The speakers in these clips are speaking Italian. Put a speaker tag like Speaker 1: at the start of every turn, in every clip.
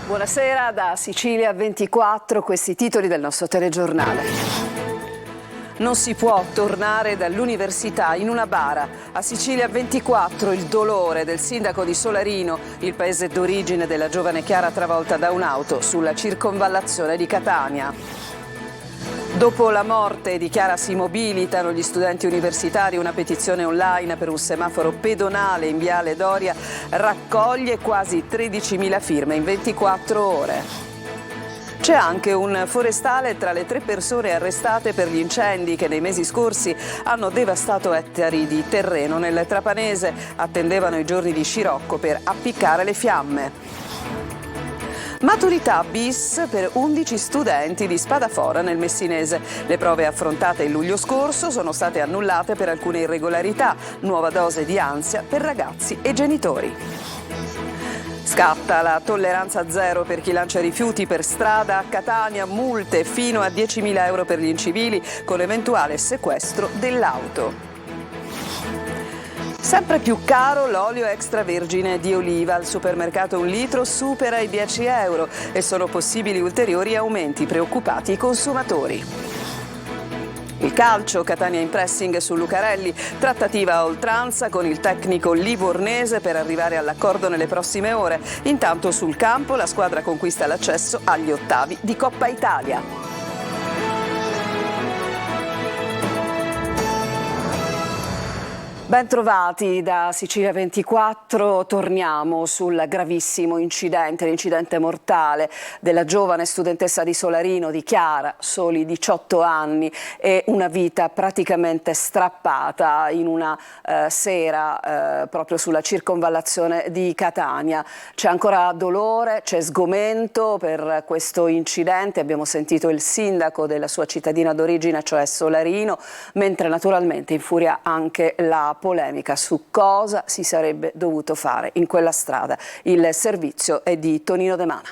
Speaker 1: Buonasera da Sicilia 24, questi i titoli del nostro telegiornale. Non si può tornare dall'università in una bara. A Sicilia 24 il dolore del sindaco di Solarino, il paese d'origine della giovane Chiara travolta da un'auto sulla circonvallazione di Catania. Dopo la morte di Chiara si mobilitano gli studenti universitari, una petizione online per un semaforo pedonale in Viale Doria raccoglie quasi 13.000 firme in 24 ore. C'è anche un forestale tra le 3 persone arrestate per gli incendi che nei mesi scorsi hanno devastato ettari di terreno nel Trapanese. Attendevano i giorni di scirocco per appiccare le fiamme. Maturità bis per 11 studenti di Spadafora nel Messinese. Le prove affrontate il luglio scorso sono state annullate per alcune irregolarità. Nuova dose di ansia per ragazzi e genitori. Scatta la tolleranza zero per chi lancia rifiuti per strada. A Catania multe fino a 10.000 euro per gli incivili con eventuale sequestro dell'auto. Sempre più caro l'olio extravergine di oliva. Al supermercato un litro supera i 10 euro e sono possibili ulteriori aumenti, preoccupati i consumatori. Il calcio, Catania in pressing su Lucarelli, trattativa a oltranza con il tecnico livornese per arrivare all'accordo nelle prossime ore. Intanto sul campo la squadra conquista l'accesso agli ottavi di Coppa Italia. Bentrovati da Sicilia 24, torniamo sul gravissimo incidente, l'incidente mortale della giovane studentessa di Solarino, di Chiara, soli 18 anni e una vita praticamente strappata in una sera proprio sulla circonvallazione di Catania. C'è ancora dolore, c'è sgomento per questo incidente, abbiamo sentito il sindaco della sua cittadina d'origine, cioè Solarino, mentre naturalmente infuria anche la polemica su cosa si sarebbe dovuto fare in quella strada. Il servizio è di Tonino De Mana.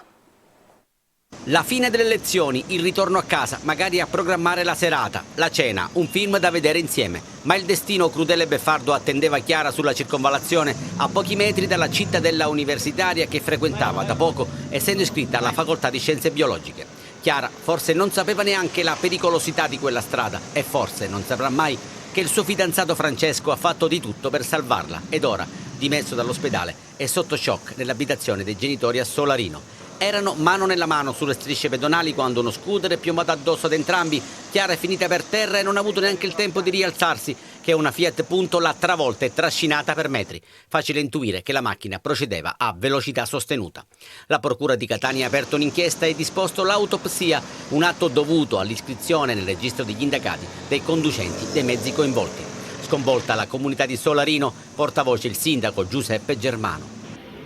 Speaker 2: La fine delle lezioni, il ritorno a casa, magari a programmare la serata, la cena, un film da vedere insieme. Ma il destino crudele e beffardo attendeva Chiara sulla circonvallazione a pochi metri dalla cittadella universitaria che frequentava da poco, essendo iscritta alla facoltà di scienze biologiche. Chiara forse non sapeva neanche la pericolosità di quella strada e forse non saprà mai che il suo fidanzato Francesco ha fatto di tutto per salvarla ed ora, dimesso dall'ospedale, è sotto shock nell'abitazione dei genitori a Solarino. Erano mano nella mano sulle strisce pedonali quando uno scooter è piombato addosso ad entrambi. Chiara è finita per terra e non ha avuto neanche il tempo di rialzarsi, che una Fiat Punto l'ha travolta e trascinata per metri. Facile intuire che la macchina procedeva a velocità sostenuta. La Procura di Catania ha aperto un'inchiesta e disposto l'autopsia, un atto dovuto all'iscrizione nel registro degli indagati dei conducenti dei mezzi coinvolti. Sconvolta la comunità di Solarino, portavoce il sindaco Giuseppe Germano.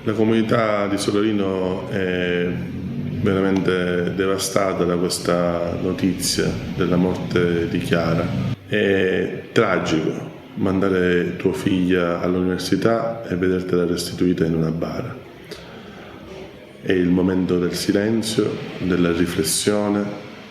Speaker 3: La comunità di Solarino è veramente devastata da questa notizia della morte di Chiara. È tragico mandare tua figlia all'università e vedertela restituita in una bara. È il momento del silenzio, della riflessione.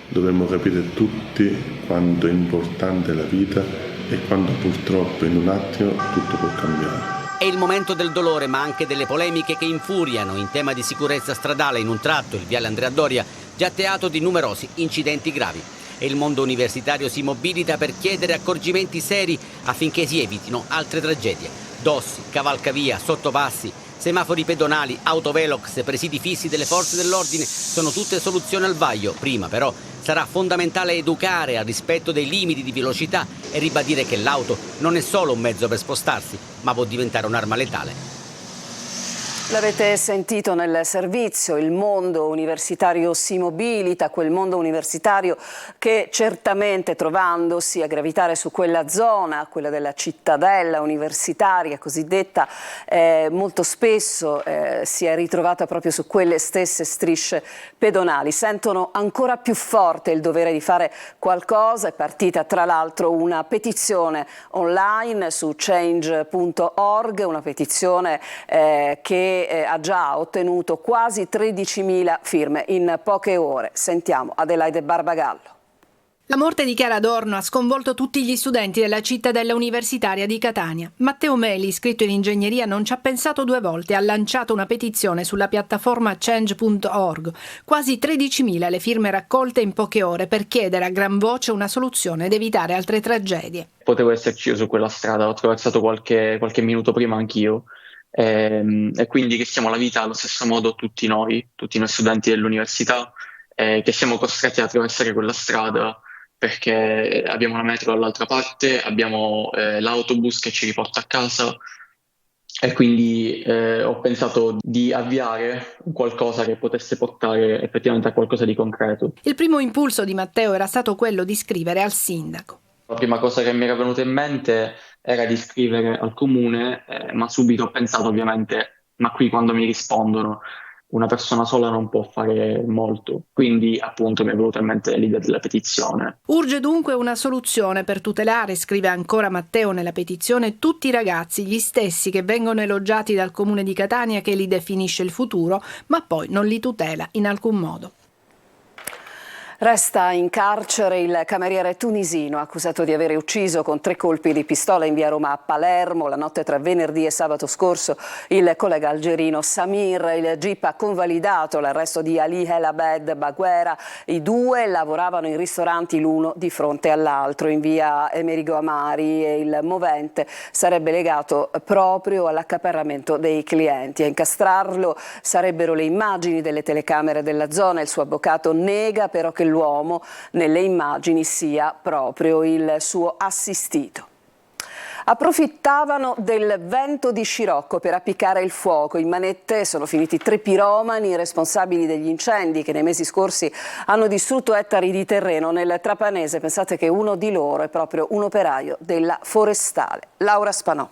Speaker 3: Dovremmo capire tutti quanto è importante la vita e quanto purtroppo in un attimo tutto può cambiare.
Speaker 2: È il momento del dolore, ma anche delle polemiche che infuriano in tema di sicurezza stradale in un tratto, il viale Andrea Doria, già teatro di numerosi incidenti gravi. E il mondo universitario si mobilita per chiedere accorgimenti seri affinché si evitino altre tragedie. Dossi, cavalcavia, sottopassi, semafori pedonali, autovelox, presidi fissi delle forze dell'ordine sono tutte soluzioni al vaglio. Prima però sarà fondamentale educare al rispetto dei limiti di velocità e ribadire che l'auto non è solo un mezzo per spostarsi, ma può diventare un'arma letale.
Speaker 1: L'avete sentito nel servizio, il mondo universitario si mobilita, quel mondo universitario che certamente trovandosi a gravitare su quella zona, quella della cittadella universitaria cosiddetta, molto spesso si è ritrovata proprio su quelle stesse strisce pedonali. Sentono ancora più forte il dovere di fare qualcosa. È partita tra l'altro una petizione online su change.org, una petizione che ha già ottenuto quasi 13.000 firme in poche ore. Sentiamo Adelaide Barbagallo.
Speaker 4: La morte di Chiara Adorno ha sconvolto tutti gli studenti della cittadella universitaria di Catania. Matteo Meli, iscritto in ingegneria, non ci ha pensato due volte, ha lanciato una petizione sulla piattaforma change.org. Quasi 13.000 le firme raccolte in poche ore per chiedere a gran voce una soluzione ed evitare altre tragedie.
Speaker 5: Potevo esserci io su quella strada, ho attraversato qualche minuto prima anch'io. E quindi rischiamo la vita allo stesso modo tutti noi studenti dell'università, che siamo costretti ad attraversare quella strada perché abbiamo la metro dall'altra parte, abbiamo l'autobus che ci riporta a casa e quindi ho pensato di avviare qualcosa che potesse portare effettivamente a qualcosa di concreto.
Speaker 4: Il primo impulso di Matteo era stato quello di scrivere al sindaco.
Speaker 5: La prima cosa che mi era venuta in mente era di scrivere al comune, ma subito ho pensato ovviamente, ma qui quando mi rispondono una persona sola non può fare molto, quindi appunto mi è venuta in mente l'idea della petizione.
Speaker 4: Urge dunque una soluzione per tutelare, scrive ancora Matteo nella petizione, tutti i ragazzi, gli stessi che vengono elogiati dal comune di Catania che li definisce il futuro, ma poi non li tutela in alcun modo.
Speaker 1: Resta in carcere il cameriere tunisino accusato di aver ucciso con 3 colpi di pistola in via Roma a Palermo la notte tra venerdì e sabato scorso il collega algerino Samir. Il GIP ha convalidato l'arresto di Ali El Abed Baguera. I 2 lavoravano in ristoranti l'uno di fronte all'altro in via Amerigo Amari e il movente sarebbe legato proprio all'accaparramento dei clienti. A incastrarlo sarebbero le immagini delle telecamere della zona. Il suo avvocato nega però che l'uomo nelle immagini sia proprio il suo assistito. Approfittavano del vento di scirocco per appiccare il fuoco. In manette sono finiti 3 piromani responsabili degli incendi che nei mesi scorsi hanno distrutto ettari di terreno nel Trapanese. Pensate che uno di loro è proprio un operaio della Forestale. Laura Spanò.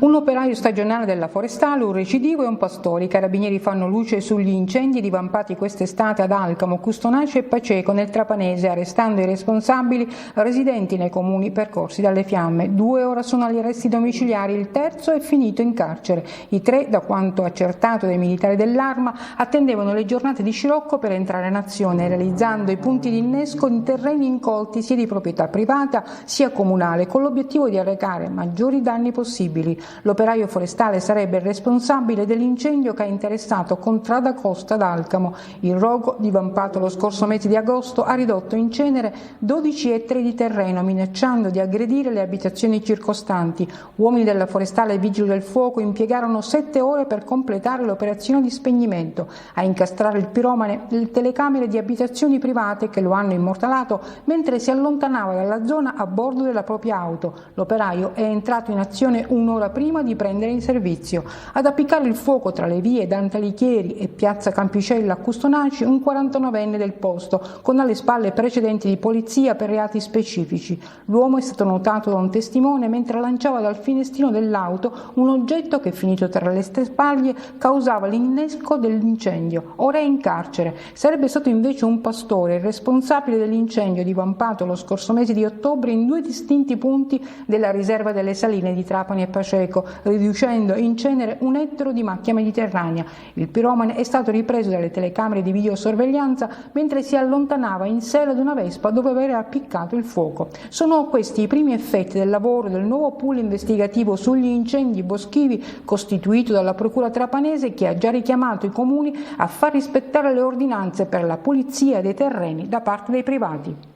Speaker 6: Un operaio stagionale della Forestale, un recidivo e un pastore. I carabinieri fanno luce sugli incendi divampati quest'estate ad Alcamo, Custonaci e Paceco nel Trapanese, arrestando i responsabili residenti nei comuni percorsi dalle fiamme. 2 ora sono agli arresti domiciliari, il terzo è finito in carcere. I 3, da quanto accertato dai militari dell'Arma, attendevano le giornate di scirocco per entrare in azione, realizzando i punti di innesco in terreni incolti sia di proprietà privata sia comunale, con l'obiettivo di arrecare maggiori danni possibili. L'operaio forestale sarebbe il responsabile dell'incendio che ha interessato Contrada Costa ad Alcamo. Il rogo, divampato lo scorso mese di agosto, ha ridotto in cenere 12 ettari di terreno, minacciando di aggredire le abitazioni circostanti. Uomini della Forestale e Vigili del Fuoco impiegarono 7 ore per completare l'operazione di spegnimento. A incastrare il piromane le telecamere di abitazioni private che lo hanno immortalato mentre si allontanava dalla zona a bordo della propria auto. L'operaio è entrato in azione un'ora prima di prendere in servizio. Ad appiccare il fuoco tra le vie Dante Alighieri e piazza Campicella a Custonaci un 49enne del posto, con alle spalle precedenti di polizia per reati specifici. L'uomo è stato notato da un testimone mentre lanciava dal finestrino dell'auto un oggetto che, finito tra le spaglie, causava l'innesco dell'incendio. Ora è in carcere. Sarebbe stato invece un pastore il responsabile dell'incendio divampato lo scorso mese di ottobre in 2 distinti punti della riserva delle saline di Trapani e Paceco, riducendo in cenere un ettaro di macchia mediterranea. Il piromane è stato ripreso dalle telecamere di videosorveglianza mentre si allontanava in sella ad una Vespa dove aveva appiccato il fuoco. Sono questi i primi effetti del lavoro del nuovo pool investigativo sugli incendi boschivi costituito dalla Procura Trapanese, che ha già richiamato i comuni a far rispettare le ordinanze per la pulizia dei terreni da parte dei privati.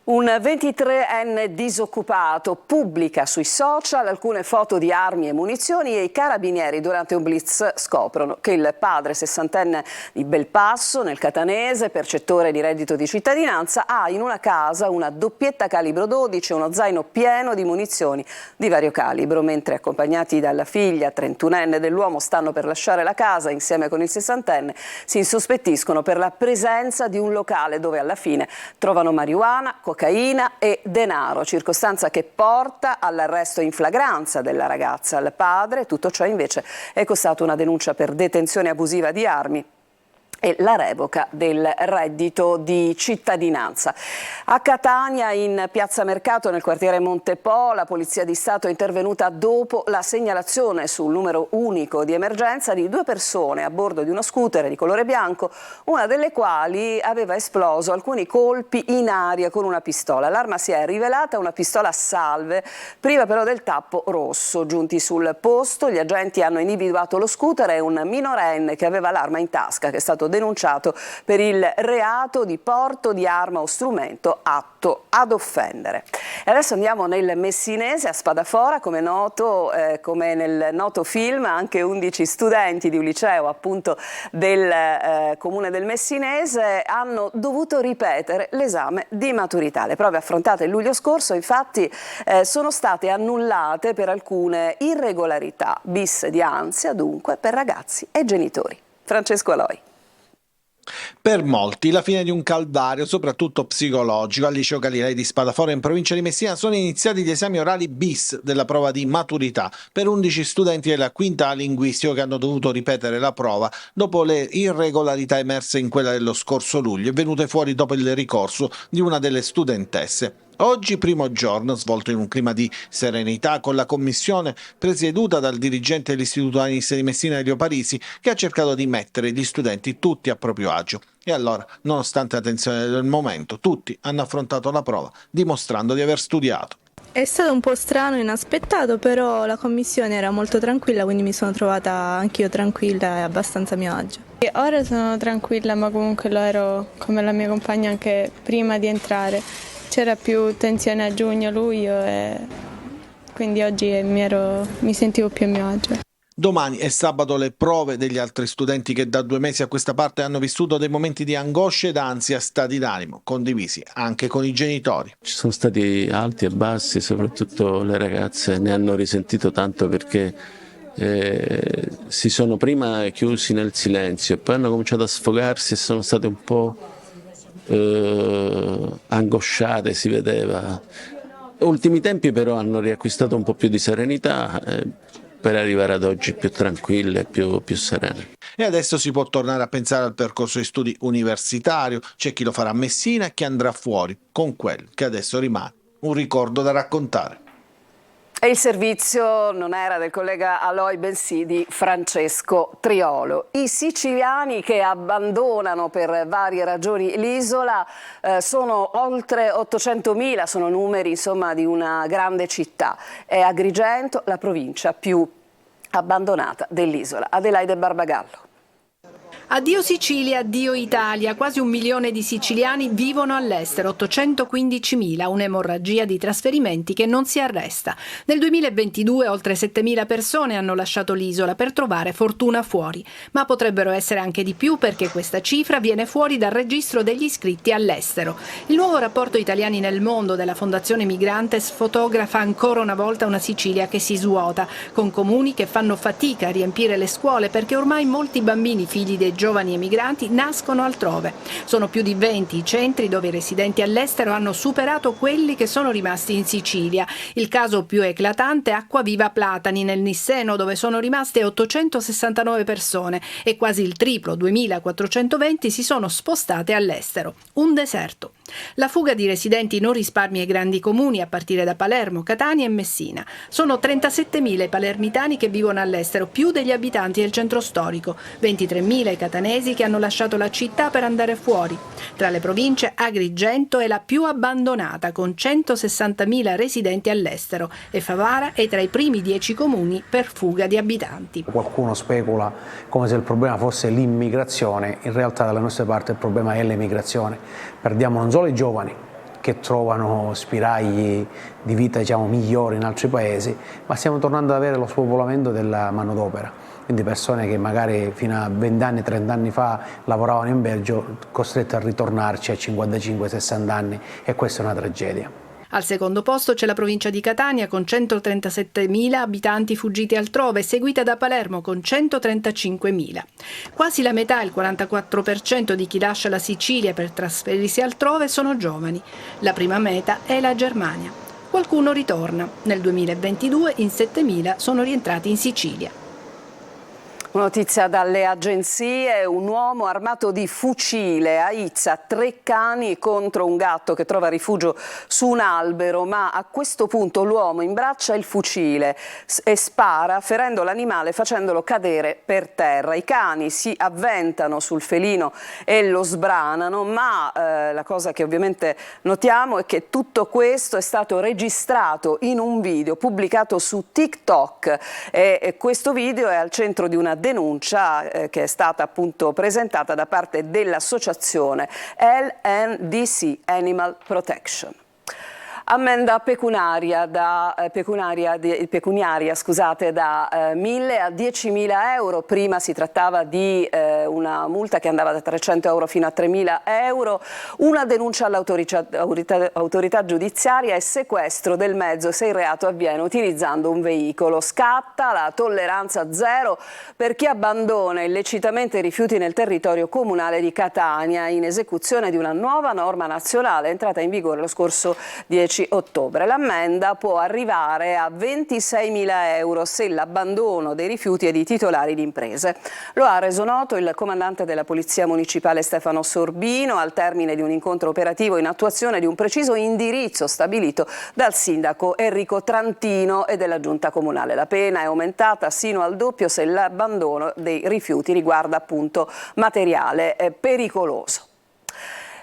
Speaker 1: Un 23enne disoccupato pubblica sui social alcune foto di armi e munizioni e i carabinieri durante un blitz scoprono che il padre 60enne di Belpasso, nel Catanese, percettore di reddito di cittadinanza, ha in una casa una doppietta calibro 12 e uno zaino pieno di munizioni di vario calibro. Mentre accompagnati dalla figlia 31enne dell'uomo stanno per lasciare la casa insieme con il 60enne, si insospettiscono per la presenza di un locale dove alla fine trovano marijuana, cocaina e denaro, circostanza che porta all'arresto in flagranza della ragazza. Al padre tutto ciò invece è costato una denuncia per detenzione abusiva di armi e la revoca del reddito di cittadinanza. A Catania, in Piazza Mercato, nel quartiere Montepo, la Polizia di Stato è intervenuta dopo la segnalazione sul numero unico di emergenza di 2 persone a bordo di uno scooter di colore bianco, una delle quali aveva esploso alcuni colpi in aria con una pistola. L'arma si è rivelata una pistola a salve, priva però del tappo rosso. Giunti sul posto, gli agenti hanno individuato lo scooter e un minorenne che aveva l'arma in tasca, che è stato denunciato per il reato di porto di arma o strumento atto ad offendere. E adesso andiamo nel Messinese, a Spadafora. Come noto, come nel noto film, anche 11 studenti di un liceo appunto del comune del Messinese hanno dovuto ripetere l'esame di maturità. Le prove affrontate il luglio scorso infatti sono state annullate per alcune irregolarità, bis di ansia dunque per ragazzi e genitori. Francesco Aloi.
Speaker 7: Per molti la fine di un calvario, soprattutto psicologico. Al liceo Galilei di Spadafora, in provincia di Messina, sono iniziati gli esami orali bis della prova di maturità per 11 studenti della quinta linguistico che hanno dovuto ripetere la prova dopo le irregolarità emerse in quella dello scorso luglio e venute fuori dopo il ricorso di una delle studentesse. Oggi, primo giorno, svolto in un clima di serenità con la commissione presieduta dal dirigente dell'Istituto Anis di Messina Elio Parisi, che ha cercato di mettere gli studenti tutti a proprio agio. E allora, nonostante la tensione del momento, tutti hanno affrontato la prova, dimostrando di aver studiato.
Speaker 8: È stato un po' strano, inaspettato, però la commissione era molto tranquilla, quindi mi sono trovata anch'io tranquilla e abbastanza a mio agio. E ora sono tranquilla, ma comunque lo ero come la mia compagna anche prima di entrare. C'era più tensione a giugno, luglio e quindi oggi mi sentivo più a mio agio.
Speaker 7: Domani è sabato le prove degli altri studenti che da 2 mesi a questa parte hanno vissuto dei momenti di angoscia ed ansia, stati d'animo condivisi anche con i genitori.
Speaker 9: Ci sono stati alti e bassi, soprattutto le ragazze ne hanno risentito tanto perché si sono prima chiusi nel silenzio e poi hanno cominciato a sfogarsi e sono state un po' angosciate, si vedeva. Ultimi tempi però hanno riacquistato un po' più di serenità per arrivare ad oggi più tranquille e più serene.
Speaker 7: E adesso si può tornare a pensare al percorso di studi universitario, c'è chi lo farà a Messina e chi andrà fuori, con quel che adesso rimane un ricordo da raccontare.
Speaker 1: E il servizio non era del collega Aloi, bensì di Francesco Triolo. I siciliani che abbandonano per varie ragioni l'isola sono oltre 800.000, sono numeri insomma di una grande città. È Agrigento la provincia più abbandonata dell'isola. Adelaide Barbagallo.
Speaker 4: Addio Sicilia, addio Italia. Quasi 1 milione di siciliani vivono all'estero, 815.000, un'emorragia di trasferimenti che non si arresta. Nel 2022 oltre 7.000 persone hanno lasciato l'isola per trovare fortuna fuori, ma potrebbero essere anche di più perché questa cifra viene fuori dal registro degli iscritti all'estero. Il nuovo rapporto Italiani nel mondo della Fondazione Migrantes fotografa ancora una volta una Sicilia che si svuota, con comuni che fanno fatica a riempire le scuole perché ormai molti bambini figli dei giovani emigranti nascono altrove. Sono più di 20 i centri dove i residenti all'estero hanno superato quelli che sono rimasti in Sicilia. Il caso più eclatante è Acquaviva Platani nel Nisseno, dove sono rimaste 869 persone e quasi il triplo, 2.420, si sono spostate all'estero. Un deserto. La fuga di residenti non risparmia i grandi comuni a partire da Palermo, Catania e Messina. Sono 37.000 i palermitani che vivono all'estero, più degli abitanti del centro storico, 23.000 i catanesi che hanno lasciato la città per andare fuori. Tra le province Agrigento è la più abbandonata con 160.000 residenti all'estero e Favara è tra i primi 10 comuni per fuga di abitanti.
Speaker 10: Qualcuno specula come se il problema fosse l'immigrazione, in realtà dalle nostre parti il problema è l'emigrazione. Perdiamo non solo i giovani che trovano spiragli di vita migliori in altri paesi, ma stiamo tornando ad avere lo spopolamento della manodopera. Quindi persone che magari fino a 20 anni, 30 anni fa lavoravano in Belgio, costrette a ritornarci a 55-60 anni e questa è una tragedia.
Speaker 4: Al secondo posto c'è la provincia di Catania con 137.000 abitanti fuggiti altrove, seguita da Palermo con 135.000. Quasi la metà, il 44% di chi lascia la Sicilia per trasferirsi altrove sono giovani. La prima meta è la Germania. Qualcuno ritorna. Nel 2022 in 7.000 sono rientrati in Sicilia.
Speaker 1: Notizia dalle agenzie: un uomo armato di fucile aizza 3 cani contro un gatto che trova rifugio su un albero, ma a questo punto l'uomo imbraccia il fucile e spara, ferendo l'animale facendolo cadere per terra. I cani si avventano sul felino e lo sbranano, ma la cosa che ovviamente notiamo è che tutto questo è stato registrato in un video pubblicato su TikTok e questo video è al centro di una denuncia che è stata appunto presentata da parte dell'associazione LNDC Animal Protection. Ammenda pecuniaria da 1.000 a 10.000 euro. Prima si trattava di una multa che andava da 300 euro fino a 3.000 euro. Una denuncia all'autorità giudiziaria e sequestro del mezzo se il reato avviene utilizzando un veicolo. Scatta la tolleranza zero per chi abbandona illecitamente rifiuti nel territorio comunale di Catania, in esecuzione di una nuova norma nazionale entrata in vigore lo scorso 10 ottobre. L'ammenda può arrivare a 26.000 euro se l'abbandono dei rifiuti è di titolari di imprese. Lo ha reso noto il comandante della Polizia Municipale Stefano Sorbino al termine di un incontro operativo in attuazione di un preciso indirizzo stabilito dal sindaco Enrico Trantino e della Giunta Comunale. La pena è aumentata sino al doppio se l'abbandono dei rifiuti riguarda appunto materiale pericoloso.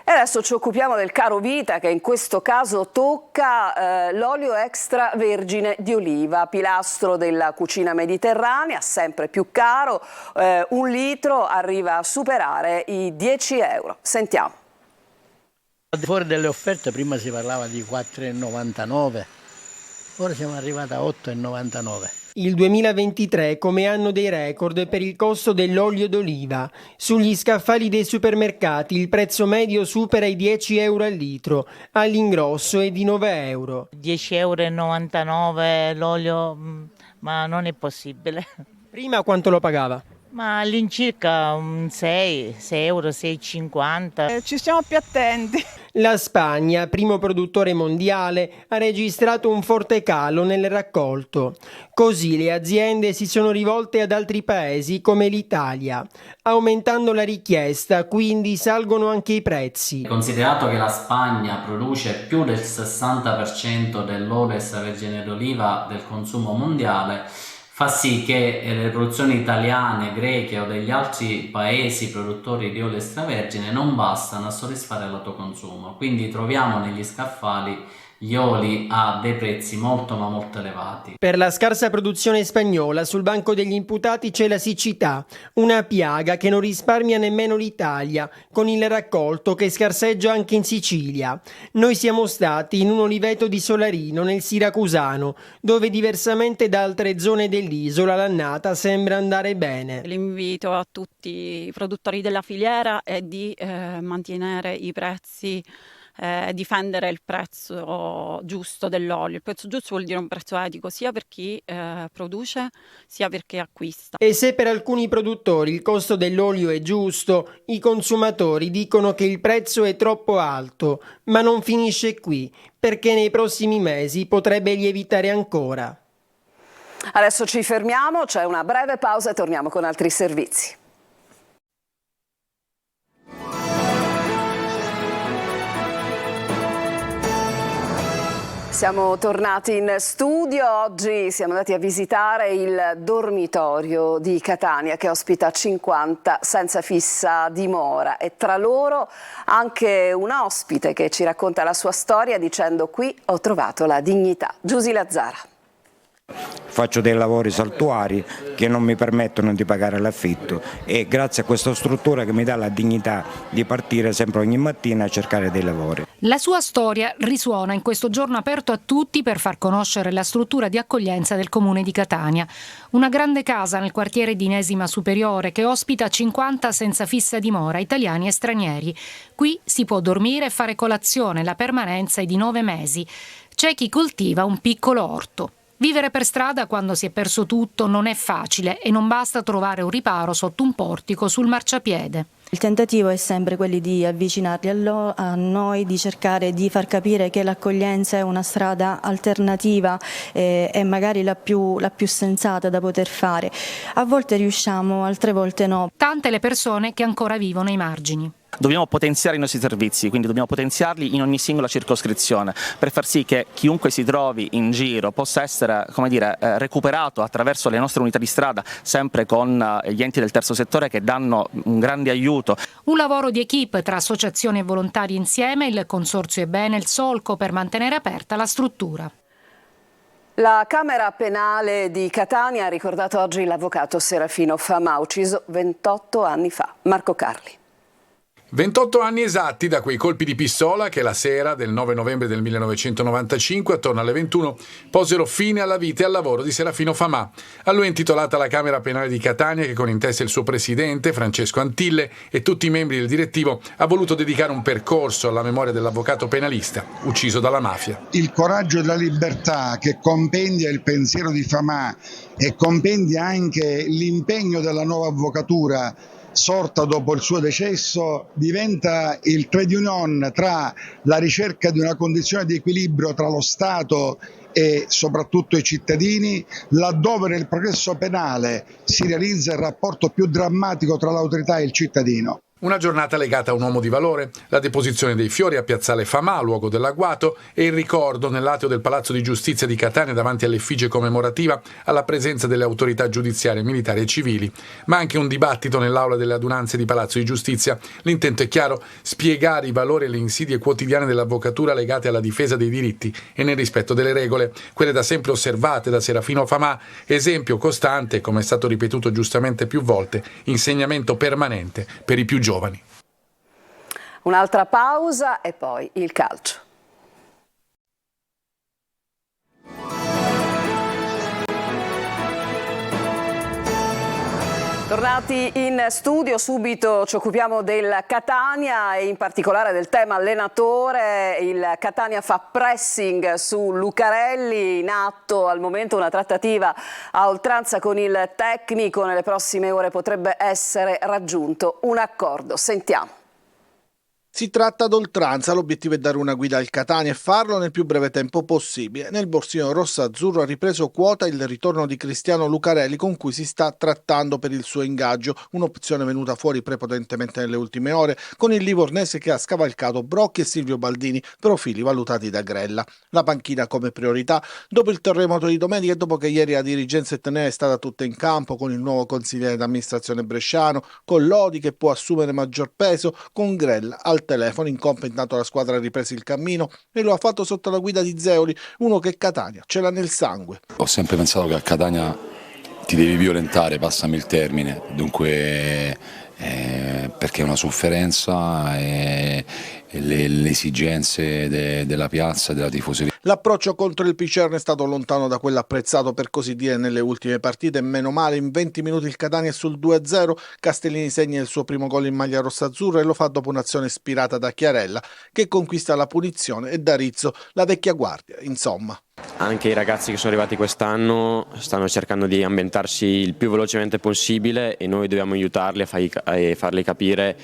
Speaker 1: E adesso ci occupiamo del caro vita, che in questo caso tocca l'olio extravergine di oliva, pilastro della cucina mediterranea, sempre più caro. 1 litro arriva a superare i 10 euro. Sentiamo.
Speaker 11: Fuori delle offerte prima si parlava di 4,99, ora siamo arrivati a 8,99.
Speaker 12: Il 2023 come anno dei record per il costo dell'olio d'oliva. Sugli scaffali dei supermercati il prezzo medio supera i 10 euro al litro, all'ingrosso è di 9 euro.
Speaker 13: 10,99 euro l'olio, ma non è possibile.
Speaker 12: Prima quanto lo pagava?
Speaker 13: Ma all'incirca 6 euro, 6,50.
Speaker 14: Ci stiamo più attenti.
Speaker 12: La Spagna, primo produttore mondiale, ha registrato un forte calo nel raccolto. Così le aziende si sono rivolte ad altri paesi come l'Italia. Aumentando la richiesta, quindi salgono anche i prezzi.
Speaker 15: Considerato che la Spagna produce più del 60% dell'olio extravergine d'oliva del consumo mondiale, fa sì che le produzioni italiane, greche o degli altri paesi produttori di olio extravergine non bastano a soddisfare l'autoconsumo, quindi troviamo negli scaffali gli oli a dei prezzi molto ma molto elevati.
Speaker 12: Per la scarsa produzione spagnola sul banco degli imputati c'è la siccità, una piaga che non risparmia nemmeno l'Italia, con il raccolto che scarseggia anche in Sicilia. Noi siamo stati in un oliveto di Solarino, nel Siracusano, dove diversamente da altre zone dell'isola l'annata sembra andare bene.
Speaker 16: L'invito a tutti i produttori della filiera è di mantenere i prezzi, difendere il prezzo giusto dell'olio. Il prezzo giusto vuol dire un prezzo etico sia per chi produce sia per chi acquista.
Speaker 12: E se per alcuni produttori il costo dell'olio è giusto, i consumatori dicono che il prezzo è troppo alto, ma non finisce qui, perché nei prossimi mesi potrebbe lievitare ancora.
Speaker 1: Adesso ci fermiamo, c'è una breve pausa e torniamo con altri servizi. Siamo tornati in studio, oggi siamo andati a visitare il dormitorio di Catania che ospita 50 senza fissa dimora e tra loro anche un ospite che ci racconta la sua storia dicendo: qui ho trovato la dignità. Giusy Lazzara.
Speaker 17: Faccio dei lavori saltuari che non mi permettono di pagare l'affitto e grazie a questa struttura che mi dà la dignità di partire sempre ogni mattina a cercare dei lavori.
Speaker 18: La sua storia risuona in questo giorno aperto a tutti per far conoscere la struttura di accoglienza del comune di Catania. Una grande casa nel quartiere di Inesima Superiore che ospita 50 senza fissa dimora, italiani e stranieri. Qui si può dormire e fare colazione, la permanenza è di 9 mesi. C'è chi coltiva un piccolo orto. Vivere per strada quando si è perso tutto non è facile e non basta trovare un riparo sotto un portico sul marciapiede.
Speaker 8: Il tentativo è sempre quello di avvicinarli a noi, di cercare di far capire che l'accoglienza è una strada alternativa e magari la più sensata da poter fare. A volte riusciamo, altre volte no.
Speaker 18: Tante le persone che ancora vivono ai margini.
Speaker 14: Dobbiamo potenziare i nostri servizi, quindi dobbiamo potenziarli in ogni singola circoscrizione per far sì che chiunque si trovi in giro possa essere, recuperato attraverso le nostre unità di strada, sempre con gli enti del terzo settore che danno un grande aiuto.
Speaker 18: Un lavoro di equipe tra associazioni e volontari insieme, il Consorzio Ebbene, il solco per mantenere aperta la struttura.
Speaker 1: La Camera Penale di Catania ha ricordato oggi l'avvocato Serafino Famà, ucciso 28 anni fa. Marco Carli.
Speaker 19: 28 anni esatti da quei colpi di pistola che la sera del 9 novembre del 1995, attorno alle 21, posero fine alla vita e al lavoro di Serafino Famà. A lui è intitolata la Camera Penale di Catania che con in testa il suo presidente, Francesco Antille, e tutti i membri del direttivo ha voluto dedicare un percorso alla memoria dell'avvocato penalista, ucciso dalla mafia.
Speaker 20: Il coraggio e la libertà che compendia il pensiero di Famà e compendia anche l'impegno della nuova avvocatura sorta dopo il suo decesso, diventa il trade union tra la ricerca di una condizione di equilibrio tra lo Stato e soprattutto i cittadini, laddove nel processo penale si realizza il rapporto più drammatico tra l'autorità e il cittadino.
Speaker 19: Una giornata legata a un uomo di valore, la deposizione dei fiori a Piazzale Famà, luogo dell'agguato, e il ricordo nell'atrio del Palazzo di Giustizia di Catania davanti all'effigie commemorativa alla presenza delle autorità giudiziarie, militari e civili, ma anche un dibattito nell'aula delle adunanze di Palazzo di Giustizia. L'intento è chiaro: spiegare i valori e le insidie quotidiane dell'avvocatura legate alla difesa dei diritti e nel rispetto delle regole, quelle da sempre osservate da Serafino Famà, esempio costante, come è stato ripetuto giustamente più volte, insegnamento permanente per i più giovani.
Speaker 1: Un'altra pausa e poi il calcio. Tornati in studio, subito ci occupiamo del Catania e in particolare del tema allenatore. Il Catania fa pressing su Lucarelli, in atto al momento una trattativa a oltranza con il tecnico, nelle prossime ore potrebbe essere raggiunto un accordo. Sentiamo.
Speaker 7: Si tratta d'oltranza, l'obiettivo è dare una guida al Catania e farlo nel più breve tempo possibile. Nel borsino rosso-azzurro ha ripreso quota il ritorno di Cristiano Lucarelli, con cui si sta trattando per il suo ingaggio, un'opzione venuta fuori prepotentemente nelle ultime ore, con il livornese che ha scavalcato Brocchi e Silvio Baldini, profili valutati da Grella. La panchina come priorità dopo il terremoto di domenica e dopo che ieri la dirigenza etnea è stata tutta in campo con il nuovo consigliere d'amministrazione bresciano, con Lodi che può assumere maggior peso, con Grella al telefono. In campo intanto la squadra ha ripreso il cammino e lo ha fatto sotto la guida di Zeoli, uno che Catania ce l'ha nel sangue.
Speaker 21: Ho sempre pensato che a Catania ti devi violentare, passami il termine, dunque perché è una sofferenza e le esigenze della piazza e della tifoseria.
Speaker 7: L'approccio contro il Picerno è stato lontano da quello apprezzato per così dire nelle ultime partite, e meno male in 20 minuti il Catania è sul 2-0, Castellini segna il suo primo gol in maglia rossa-azzurra e lo fa dopo un'azione ispirata da Chiarella che conquista la punizione e da Rizzo la vecchia guardia, insomma.
Speaker 22: Anche i ragazzi che sono arrivati quest'anno stanno cercando di ambientarsi il più velocemente possibile e noi dobbiamo aiutarli a farli capire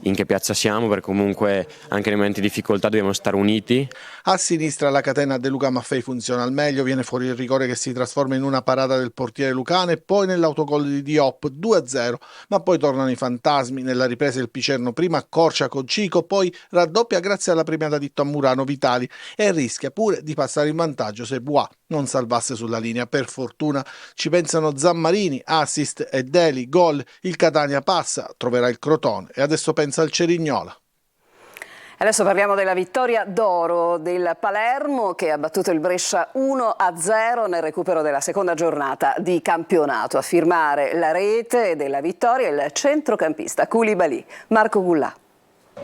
Speaker 22: in che piazza siamo, perché comunque anche nei momenti di difficoltà dobbiamo stare uniti.
Speaker 7: A sinistra la catena De Luca Maffei funziona al meglio, viene fuori il rigore che si trasforma in una parata del portiere lucano e poi nell'autogol di Diop 2-0, ma poi tornano i fantasmi. Nella ripresa il Picerno prima accorcia con Cico, poi raddoppia grazie alla premiata di Murano Vitali e rischia pure di passare in vantaggio se Bois non salvasse sulla linea. Per fortuna ci pensano Zammarini, assist e Deli, gol, il Catania passa, troverà il Crotone e adesso pensa al Cerignola.
Speaker 1: Adesso parliamo della vittoria d'oro del Palermo che ha battuto il Brescia 1-0 nel recupero della seconda giornata di campionato. A firmare la rete della vittoria il centrocampista Koulibaly. Marco Gullà.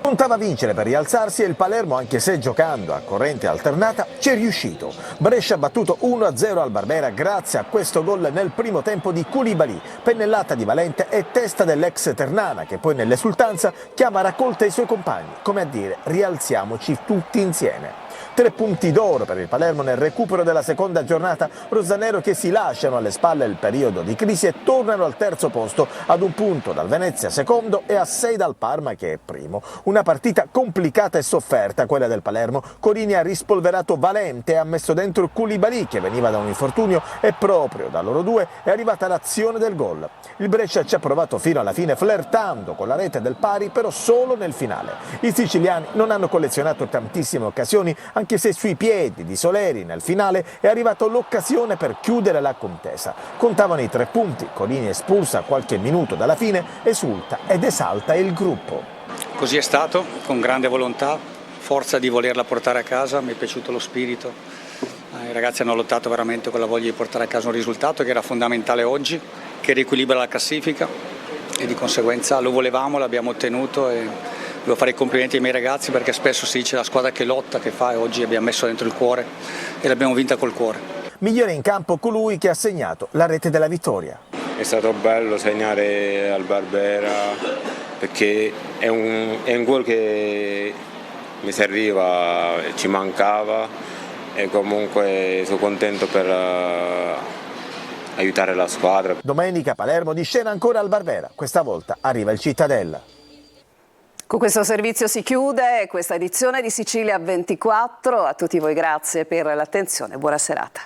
Speaker 2: Puntava a vincere per rialzarsi e il Palermo, anche se giocando a corrente alternata, ci è riuscito. Brescia ha battuto 1-0 al Barbera grazie a questo gol nel primo tempo di Koulibaly, pennellata di Valente e testa dell'ex Ternana, che poi nell'esultanza chiama a raccolta i suoi compagni, come a dire rialziamoci tutti insieme. 3 punti d'oro per il Palermo nel recupero della seconda giornata, rosanero che si lasciano alle spalle il periodo di crisi e tornano al terzo posto ad 1 punto dal Venezia secondo e a 6 dal Parma che è primo. Una partita complicata e sofferta quella del Palermo. Corini ha rispolverato Valente e ha messo dentro Koulibaly che veniva da un infortunio e proprio da loro due è arrivata l'azione del gol. Il Brescia ci ha provato fino alla fine flirtando con la rete del pari però solo nel finale. I siciliani non hanno collezionato tantissime occasioni anche se sui piedi di Soleri nel finale è arrivata l'occasione per chiudere la contesa. Contavano i 3 punti, Corini espulsa qualche minuto dalla fine, esulta ed esalta il gruppo.
Speaker 3: Così è stato, con grande volontà, forza di volerla portare a casa, mi è piaciuto lo spirito. I ragazzi hanno lottato veramente con la voglia di portare a casa un risultato che era fondamentale oggi, che riequilibra la classifica e di conseguenza lo volevamo, l'abbiamo ottenuto e devo fare i complimenti ai miei ragazzi perché spesso si dice la squadra che lotta, che fa e oggi abbiamo messo dentro il cuore e l'abbiamo vinta col cuore.
Speaker 2: Migliore in campo colui che ha segnato la rete della vittoria.
Speaker 23: È stato bello segnare al Barbera perché è un gol che mi serviva, ci mancava e comunque sono contento per aiutare la squadra.
Speaker 2: Domenica Palermo di scena ancora al Barbera, questa volta arriva il Cittadella.
Speaker 1: Con questo servizio si chiude questa edizione di Sicilia 24. A tutti voi grazie per l'attenzione, buona serata.